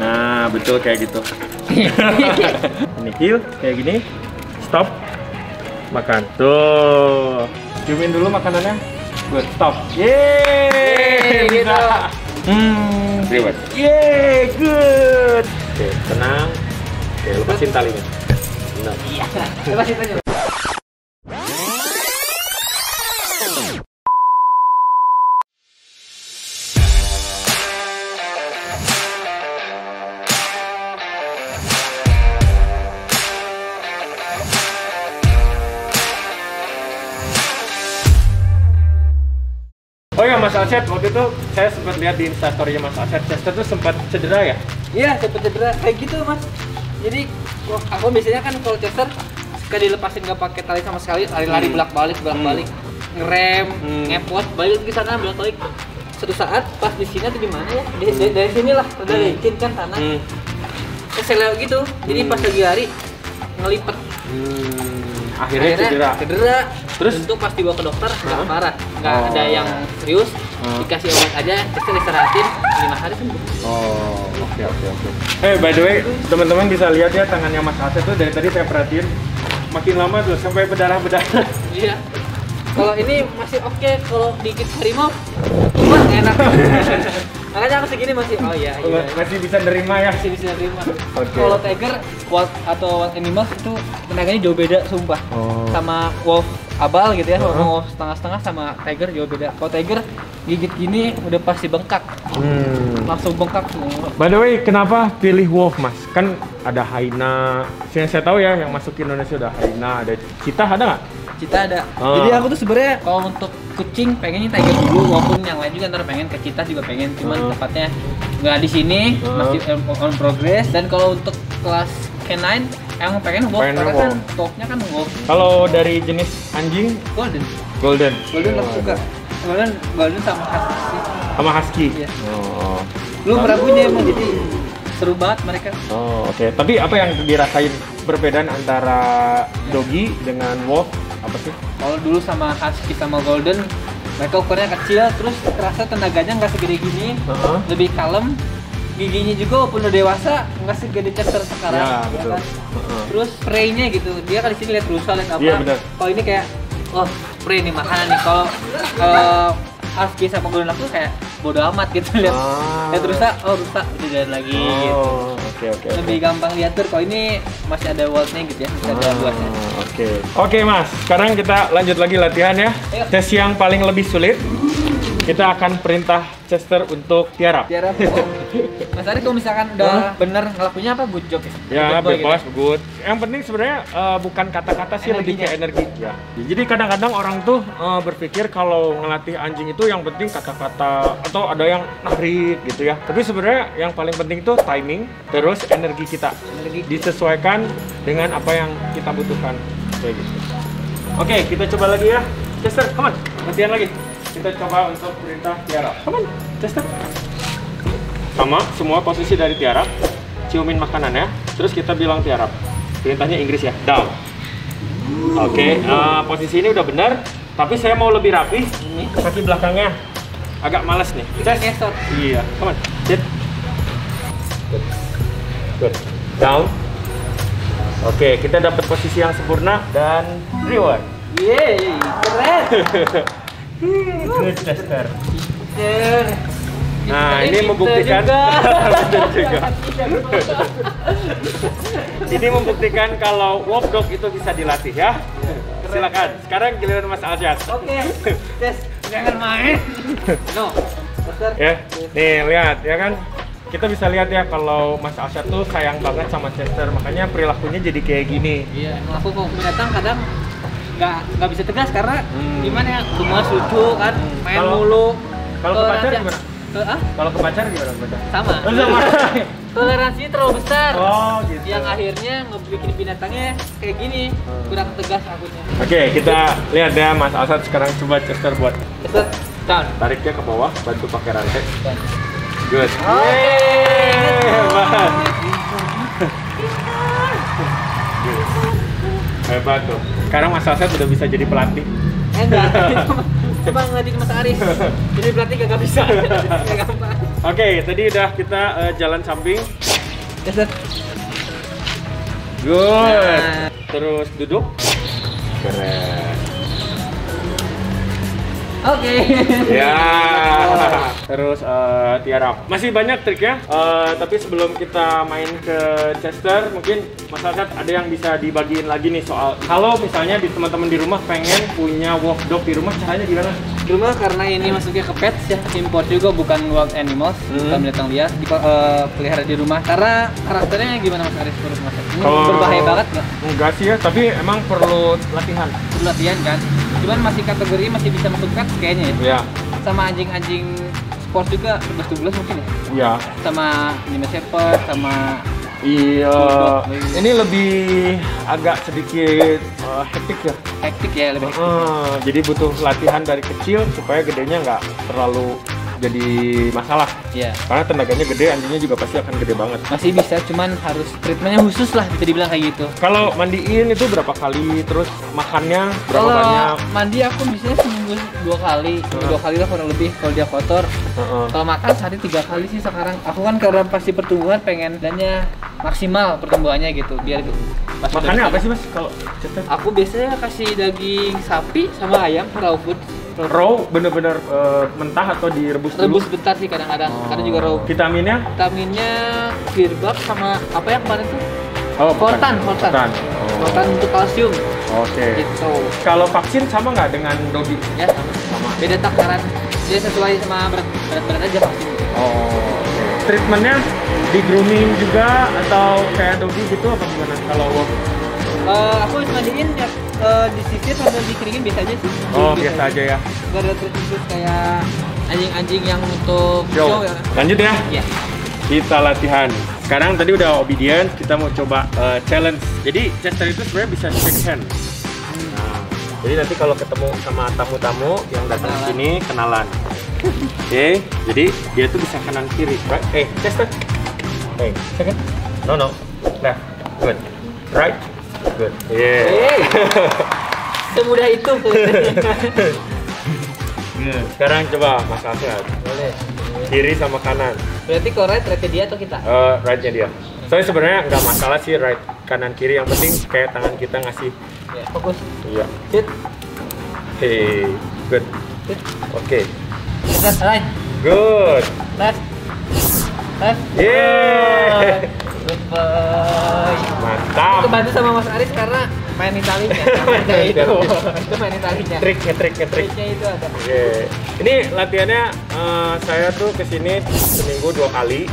Nah, betul kayak gitu. Ini heel kayak gini. Stop. Makan. Tuh. Ciumin dulu makanannya. Good. Stop. Yeay, bisa. Reward. Yeay, good. Oke, tenang. Oke, lepasin talinya. Benar. Iya. Lepasin aja. Oh ya Mas Asep, waktu itu saya sempat lihat di instastory Mas Asep, Chester tuh sempat cedera ya? Iya, sempat cedera kayak gitu Mas. Jadi aku biasanya kan kalau Chester suka dilepasin nggak pakai tali sama sekali, lari-lari bolak-balik, ngerem, ngepot, balik ke sana bolak-balik. Suatu saat pas di sini tuh di mana ya? Dari sinilah udah licin kan tanah. Terus saya lihat gitu, jadi pas lagi lari ngelipet. Akhirnya cedera. Terus untuk pas dibawa ke dokter nggak parah, nggak ada yang serius, dikasih obat aja, Chester istirahatin 5 hari sembuh. Oh, oke. By the way, teman-teman bisa lihat ya tangannya Mas Asep tuh dari tadi saya perhatiin makin lama tuh sampai berdarah-berdarah. Iya. Kalau ini masih oke, kalau dikit harimau, wah enak. Makanya aku segini masih, oh iya. Masih bisa nerima ya? Masih bisa nerima. Okay. Kalau tiger, wild atau wild animals itu tenaganya jauh beda, sumpah. Sama wolf abal gitu ya, wolf setengah-setengah sama tiger jauh beda. Kalau tiger gigit gini udah pasti bengkak, langsung bengkak semua. By the way, kenapa pilih wolf Mas? Kan ada hyena, yang saya tahu ya yang masuk ke Indonesia udah hyena, ada cheetah, ada nggak? Cheetah ada. Jadi aku tuh sebenarnya kalau untuk kucing pengennya tiger dulu, walaupun yang lain juga ntar pengen ke cheetah juga pengen, cuman tepatnya nggak di sini, masih on progress. Dan kalau untuk kelas canine emang pengen wolf, karena kan topnya kan wolf. Kalau dari jenis anjing? Golden aku suka. Golden sama husky. Sama husky? Iya. Lu meragunya emang, jadi seru banget mereka. Oke. Tapi apa yang dirasain perbedaan antara doggy dengan wolf? Apa sih? Kalau dulu sama husky sama golden, mereka ukurannya kecil, terus terasa tenaganya nggak segede gini, lebih kalem. Giginya juga walaupun udah dewasa nggak segede Chester sekarang, ya betul. Kan? Terus spray-nya gitu, dia kan di sini lihat rusa, lihat apa. Iya, kalau ini kayak, oh spray nih makanan nih. Kalau husky sama golden aku kayak bodo amat gitu lihat rusa, rusa udah jalan lagi gitu. Oke. Lebih gampang lihat tuh. Kalau ini masih ada wildnya gitu ya, masih ada luasnya. Oke Mas, sekarang kita lanjut lagi latihan ya. Tes yang paling lebih sulit, kita akan perintah Chester untuk tiarap. Mas Ari kalau misalkan udah bener ngelakuinnya apa, good job ya? Ya, bebas, good. Yang penting sebenarnya bukan kata-kata sih, lebih ke energi ya. Jadi kadang-kadang orang tuh berpikir kalau ngelatih anjing itu yang penting kata-kata atau ada yang narik gitu ya. Tapi sebenarnya yang paling penting itu timing, terus energi kita. Disesuaikan dengan apa yang kita butuhkan kayak gitu. Oke, kita coba lagi ya. Chester, come on, latihan lagi. Kita coba untuk perintah tiarap. Come on, Chester. Sama, semua posisi dari tiarap. Ciumin makanannya, terus kita bilang tiarap. Perintahnya Inggris ya, down. Oke, posisi ini udah benar. Tapi saya mau lebih rapi. Kaki belakangnya agak males nih. Gesot. Iya, come on, sit. Good. Down. Oke, kita dapat posisi yang sempurna dan reward. Yeay, keren. Good Chester. Nah, ini membuktikan ini membuktikan kalau wolf dog itu bisa dilatih ya. Silakan. Sekarang giliran Mas Asyad. Oke. Jangan main. No. Ya, nih lihat ya kan. Kita bisa lihat ya kalau Mas Asyad tuh sayang banget sama Chester, makanya perilakunya jadi kayak gini. Iya, aku kalau binatang kadang nggak bisa tegas karena gimana ya, semua lucu kan, main mulu. Kalau ke pacar gimana? Kalau ke pacar gimana? Sama. Toleransinya terlalu besar. Gitu. Yang akhirnya ngebikin binatangnya kayak gini, kurang tegas akunya. Oke, kita lihat ya Mas Asad sekarang coba Chester buat. Chester, down. Tariknya ke bawah, bantu pakai rantai. Good. Hebat. Hebat tuh. Sekarang Mas Asad udah bisa jadi pelatih. Enggak. Coba ngeliatin Mas Aris. Jadi pelatih gak bisa. Gak gampang. Oke, tadi udah kita jalan samping. Chester. Good. Nah. Terus duduk. Keren. Oke. Ya. Terus tiarap. Masih banyak trik ya. Tapi sebelum kita main ke Chester, mungkin Mas Asad ada yang bisa dibagiin lagi nih soal kalau misalnya di teman-teman di rumah pengen punya wolf dog di rumah, caranya gimana? Di rumah karena ini masuknya ke pets ya, import juga bukan wild animals, bukan binatang liar, pelihara di rumah. Karena karakternya gimana Mas Aris menurut Mas? Ini berbahaya banget nggak? Enggak sih ya, tapi emang perlu latihan. Perlu latihan kan? Cuman masih kategori masih bisa masuk pets kayaknya ya. Iya. Sama anjing-anjing sport juga 11-12 mungkin ya? Iya. Sama German Shepherd, sama Iya. Ini lebih agak sedikit hektik ya. hektik ya lebih hektik. Jadi butuh latihan dari kecil supaya gedenya nggak terlalu jadi masalah. Iya. Karena tenaganya gede, anjingnya juga pasti akan gede banget. Masih bisa, cuman harus treatmentnya khusus lah bisa dibilang kayak gitu. Kalau mandiin itu berapa kali, terus makannya berapa Kalau banyak? mandi aku biasanya seminggu 2 kali, 2 kali lah kurang lebih kalau dia kotor. Kalau makan sehari 3 kali sih sekarang. Aku kan karena pasti pertumbuhan pengen dannya maksimal pertumbuhannya gitu biar pas Makannya apa sih Mas kalau Chester? Aku biasanya kasih daging sapi sama ayam raw food. Raw bener-bener mentah atau direbus dulu? Rebus bentar sih kadang-kadang. Kadang juga raw. Vitaminnya? Vitaminnya Clearbug sama apa yang kemarin tuh? Oh, bukan. Coltan. Oh. Coltan untuk kalsium. Oke. Gitu. Kalau vaksin sama nggak dengan doggy? Ya sama. Beda takaran. Dia sesuai sama berat aja vaksin. Oh. Okay. Treatmentnya di grooming juga atau kayak doggy gitu apa gimana kalau wolf? Aku mandiin ya disisir sambil dikeringin biasa aja sih. Oh biasa aja ya. Gak ada treatment kayak anjing-anjing yang untuk show ya. Lanjut ya. Iya. Kita latihan. Sekarang tadi udah obedient, kita mau coba challenge. Jadi Chester itu sebenarnya bisa shake hand. Nah, jadi nanti kalau ketemu sama tamu-tamu yang datang ke sini kenalan. Oke, jadi dia tuh bisa kanan kiri, right? Chester. Second. No. Left. Good. Right. Good. Yeah. Semudah itu. Sekarang coba Mas Asad. Boleh. Kiri sama kanan. Berarti kalau right dia atau kita? Right-nya dia. Soalnya sebenarnya nggak masalah sih right kanan kiri, yang penting kayak tangan kita ngasih. Ya, fokus. Iya. Sit. Hey, good. Sit. Oke. Right. Good. Left. Yeah. Good boy. Mantap. Kebantu sama Mas Aris karena main Italinya. Itu main Italinya. Triknya itu ada. Oke. Ini latihannya saya tuh kesini seminggu 2 kali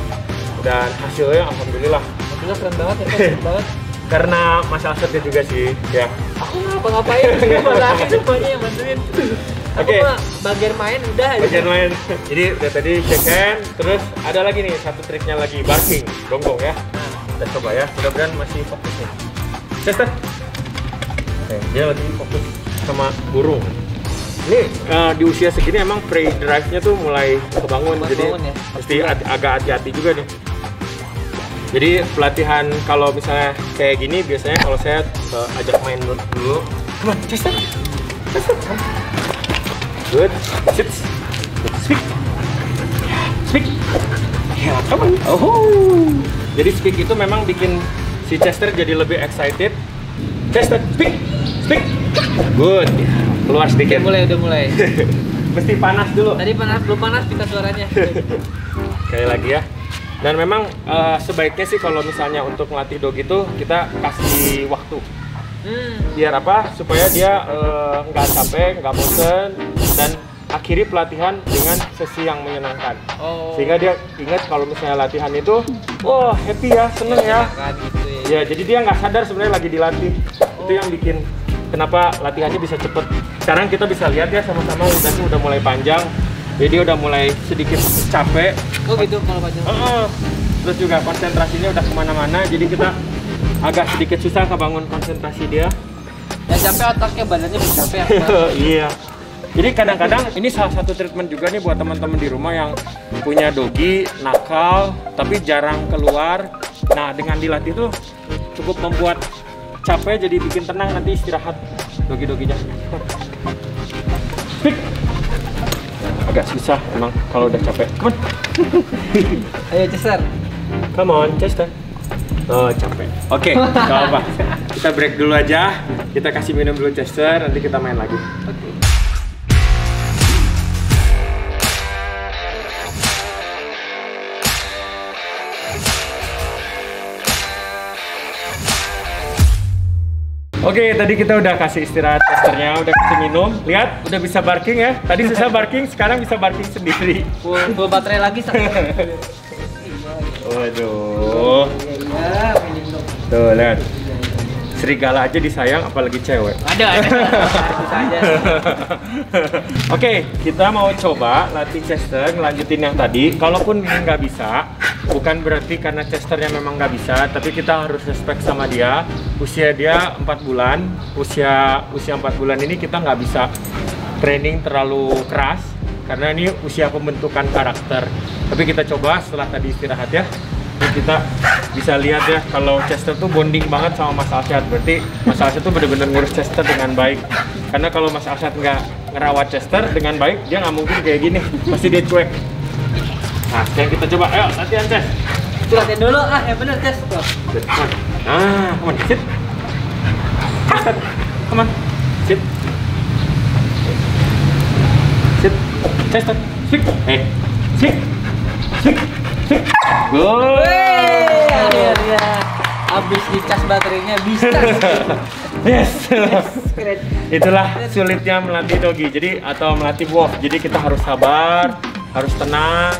dan hasilnya alhamdulillah. Alhamdulillah keren banget ya, keren banget. Karena Mas Asadnya juga sih, ya. Aku ngapa-ngapain, malah semuanya yang bantuin. Aku mah bagian main udah aja. Bagian main. Jadi udah tadi shake hand, terus ada lagi nih satu triknya lagi, barking, gonggong ya. Kita coba ya, mudah-mudahan masih fokus nih. Chester. Oke, dia lagi fokus sama burung. Ini di usia segini emang prey drive-nya tuh mulai kebangun, jadi ya. mesti agak hati-hati juga nih. Jadi pelatihan kalau misalnya kayak gini biasanya kalau saya ajak main dulu. Come on, Chester. Good. Sit. Speak. Ya, come on. Oh. Jadi speak itu memang bikin si Chester jadi lebih excited. Chester, speak. Good. Keluar sedikit. Udah mulai. Mesti panas dulu. Tadi belum panas pita suaranya. Sekali lagi ya. Dan memang sebaiknya sih kalau misalnya untuk melatih dog itu kita kasih waktu. Biar apa? Supaya dia nggak capek, nggak bosen, dan akhiri pelatihan dengan sesi yang menyenangkan. Sehingga dia ingat kalau misalnya latihan itu, wah happy ya, seneng ya. Gitu Ya, jadi dia nggak sadar sebenarnya lagi dilatih. Itu yang bikin kenapa latihannya bisa cepet. Sekarang kita bisa lihat ya sama-sama lidahnya udah mulai panjang. Jadi dia udah mulai sedikit capek. Oh gitu kalau panjang. Terus juga konsentrasinya udah kemana-mana. Jadi kita agak sedikit susah kebangun konsentrasi dia. Yang capek otaknya, badannya capek. Iya. Jadi kadang-kadang ini salah satu treatment juga nih buat teman-teman di rumah yang punya doggy nakal tapi jarang keluar. Nah dengan dilatih tuh cukup membuat capek jadi bikin tenang, nanti istirahat doggy-dogginya. Speak. Agak susah emang kalau udah capek. Come on. Ayo Chester. Come on, Chester. Oh, capek. Oke, nggak apa. Kita break dulu aja. Kita kasih minum dulu Chester, nanti kita main lagi. Oke. Oke, tadi kita udah kasih istirahat Chesternya, udah kasih minum. Lihat, udah bisa barking ya. Tadi susah barking, sekarang bisa barking sendiri. Full baterai lagi satu. Waduh. Iya, minum. Tuh, lihat. Serigala aja disayang, apalagi cewek. Ada. Bisa aja. Oke, kita mau coba latih Chester, ngelanjutin yang tadi. Kalaupun ini nggak bisa, bukan berarti karena Chesternya memang nggak bisa, tapi kita harus respect sama dia. Usia dia 4 bulan. Usia 4 bulan ini kita nggak bisa training terlalu keras, karena ini usia pembentukan karakter. Tapi kita coba setelah tadi istirahat ya. Kita bisa lihat ya kalau Chester tuh bonding banget sama Mas Alsyad. Berarti Mas Alsyad tuh bener-bener ngurus Chester dengan baik. Karena kalau Mas Alsyad nggak ngerawat Chester dengan baik, dia nggak mungkin kayak gini. Pasti dia cuek. Nah, sekarang kita coba. Ayo, latihan Ches. Latihan dulu yang bener Ches. Nah, come on, sit. Chester, come on, sit. Sit, Chester, sit. Sit. Sit. Sit. Good. Akhirnya habis dicas baterainya bisa. Yes. Keren. Itulah sulitnya melatih doggy. Jadi atau melatih wolf. Jadi kita harus sabar, harus tenang.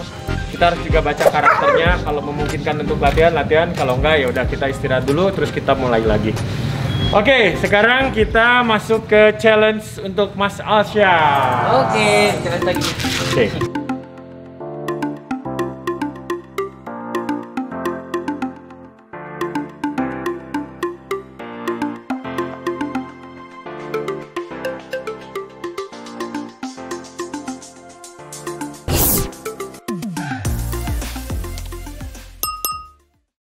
Kita harus juga baca karakternya. Kalau memungkinkan untuk latihan. Kalau enggak ya udah kita istirahat dulu, terus kita mulai lagi. Oke, sekarang kita masuk ke challenge untuk Mas Alsyad. Oke, challenge lagi. Oke.